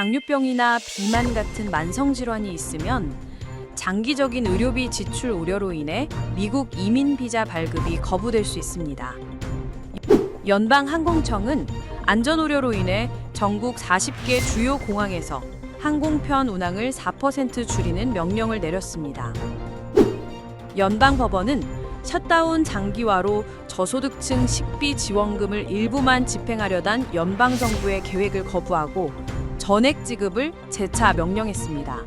당뇨병이나 비만 같은 만성 질환이 있으면 장기적인 의료비 지출 우려로 인해 미국 이민 비자 발급이 거부될 수 있습니다. 연방항공청은 안전 우려로 인해 전국 40개 주요 공항에서 항공편 운항을 4% 줄이는 명령을 내렸습니다. 연방법원은 셧다운 장기화로 저소득층 식비 지원금을 일부만 집행하려던 연방정부의 계획을 거부하고 전액 지급을 재차 명령했습니다.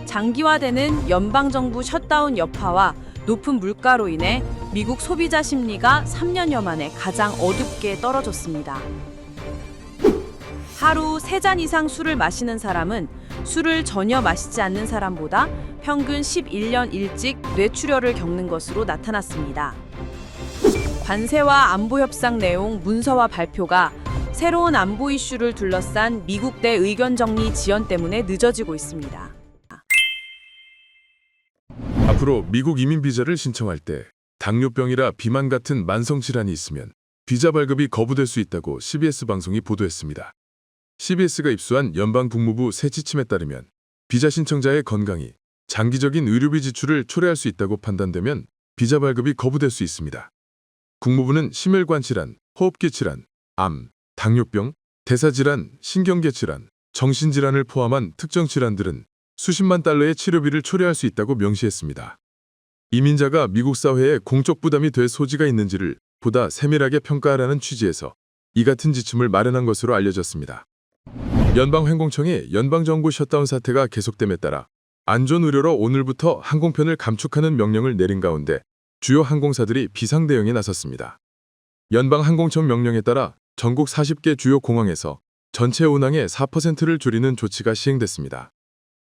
장기화되는 연방정부 셧다운 여파와 높은 물가로 인해 미국 소비자 심리가 3년여 만에 가장 어둡게 떨어졌습니다. 하루 3잔 이상 술을 마시는 사람은 술을 전혀 마시지 않는 사람보다 평균 11년 일찍 뇌출혈을 겪는 것으로 나타났습니다. 관세와 안보 협상 내용 문서와 발표가 새로운 안보 이슈를 둘러싼 미국 내 의견 정리 지연 때문에 늦어지고 있습니다. 앞으로 미국 이민 비자를 신청할 때 당뇨병이라 비만 같은 만성 질환이 있으면 비자 발급이 거부될 수 있다고 CBS 방송이 보도했습니다. CBS가 입수한 연방 국무부 새 지침에 따르면 비자 신청자의 건강이 장기적인 의료비 지출을 초래할 수 있다고 판단되면 비자 발급이 거부될 수 있습니다. 국무부는 심혈관 질환, 호흡기 질환, 암, 당뇨병, 대사질환, 신경계 질환, 정신질환을 포함한 특정 질환들은 수십만 달러의 치료비를 초래할 수 있다고 명시했습니다. 이민자가 미국 사회에 공적 부담이 될 소지가 있는지를 보다 세밀하게 평가하라는 취지에서 이 같은 지침을 마련한 것으로 알려졌습니다. 연방항공청이 연방정부 셧다운 사태가 계속됨에 따라 안전우려로 오늘부터 항공편을 감축하는 명령을 내린 가운데 주요 항공사들이 비상대응에 나섰습니다. 연방항공청 명령에 따라 전국 40개 주요 공항에서 전체 운항의 4%를 줄이는 조치가 시행됐습니다.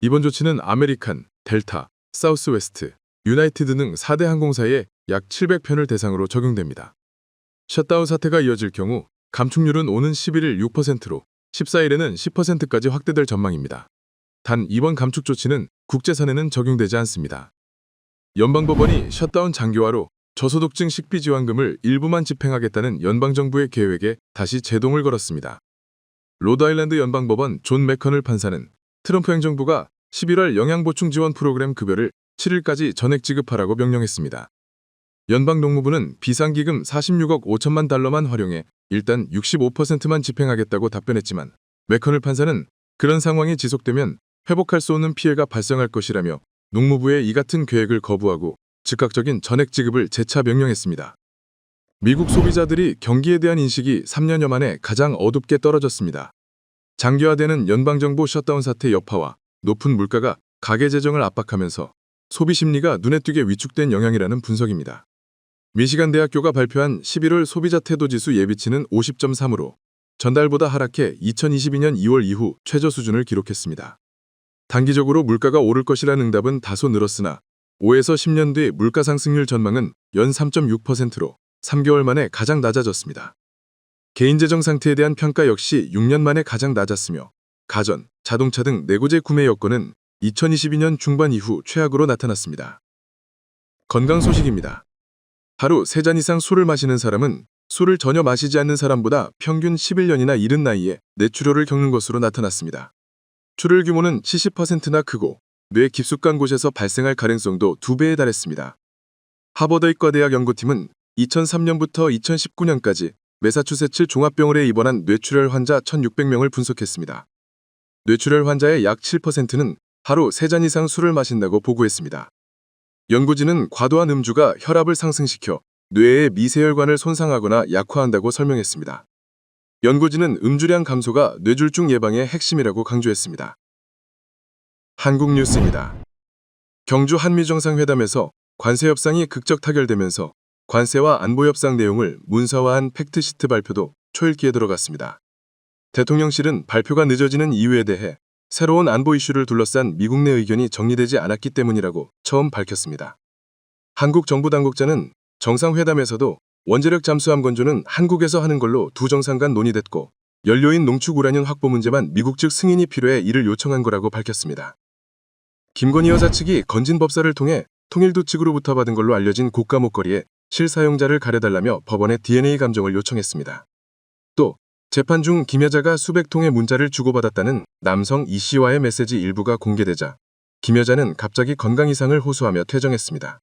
이번 조치는 아메리칸, 델타, 사우스웨스트, 유나이티드 등 4대 항공사의 약 700편을 대상으로 적용됩니다. 셧다운 사태가 이어질 경우 감축률은 오는 11일 6%로 14일에는 10%까지 확대될 전망입니다. 단 이번 감축 조치는 국제선에는 적용되지 않습니다. 연방법원이 셧다운 장기화로 저소득층 식비 지원금을 일부만 집행하겠다는 연방정부의 계획에 다시 제동을 걸었습니다. 로드아일랜드 연방법원 존 맥커널 판사는 트럼프 행정부가 11월 영양보충 지원 프로그램 급여를 7일까지 전액 지급하라고 명령했습니다. 연방농무부는 비상기금 46억 5천만 달러만 활용해 일단 65%만 집행하겠다고 답변했지만 맥커널 판사는 그런 상황이 지속되면 회복할 수 없는 피해가 발생할 것이라며 농무부의 이 같은 계획을 거부하고 즉각적인 전액 지급을 재차 명령했습니다. 미국 소비자들이 경기에 대한 인식이 3년여 만에 가장 어둡게 떨어졌습니다. 장기화되는 연방정부 셧다운 사태 여파와 높은 물가가 가계재정을 압박하면서 소비 심리가 눈에 띄게 위축된 영향이라는 분석입니다. 미시간 대학교가 발표한 11월 소비자 태도지수 예비치는 50.3으로 전달보다 하락해 2022년 2월 이후 최저 수준을 기록했습니다. 단기적으로 물가가 오를 것이라는 응답은 다소 늘었으나 5에서 10년 뒤 물가 상승률 전망은 연 3.6%로 3개월 만에 가장 낮아졌습니다. 개인재정 상태에 대한 평가 역시 6년 만에 가장 낮았으며 가전, 자동차 등 내구재 구매 여건은 2022년 중반 이후 최악으로 나타났습니다. 건강 소식입니다. 하루 3잔 이상 술을 마시는 사람은 술을 전혀 마시지 않는 사람보다 평균 11년이나 이른 나이에 뇌출혈을 겪는 것으로 나타났습니다. 출혈 규모는 70%나 크고 뇌 깊숙한 곳에서 발생할 가능성도 2배에 달했습니다. 하버드 의과대학 연구팀은 2003년부터 2019년까지 매사추세츠 종합병원에 입원한 뇌출혈 환자 1,600명을 분석했습니다. 뇌출혈 환자의 약 7%는 하루 3잔 이상 술을 마신다고 보고했습니다. 연구진은 과도한 음주가 혈압을 상승시켜 뇌의 미세혈관을 손상하거나 약화한다고 설명했습니다. 연구진은 음주량 감소가 뇌졸중 예방의 핵심이라고 강조했습니다. 한국 뉴스입니다. 경주 한미정상회담에서 관세 협상이 극적 타결되면서 관세와 안보 협상 내용을 문서화한 팩트시트 발표도 초읽기에 들어갔습니다. 대통령실은 발표가 늦어지는 이유에 대해 새로운 안보 이슈를 둘러싼 미국 내 의견이 정리되지 않았기 때문이라고 처음 밝혔습니다. 한국 정부 당국자는 정상회담에서도 원자력 잠수함 건조는 한국에서 하는 걸로 두 정상 간 논의됐고 연료인 농축 우라늄 확보 문제만 미국 측 승인이 필요해 이를 요청한 거라고 밝혔습니다. 김건희 여사 측이 건진 법사를 통해 통일부 측으로부터 받은 걸로 알려진 고가 목걸이에 실사용자를 가려달라며 법원에 DNA 감정을 요청했습니다. 또 재판 중 김 여자가 수백 통의 문자를 주고받았다는 남성 이 씨와의 메시지 일부가 공개되자 김 여자는 갑자기 건강 이상을 호소하며 퇴정했습니다.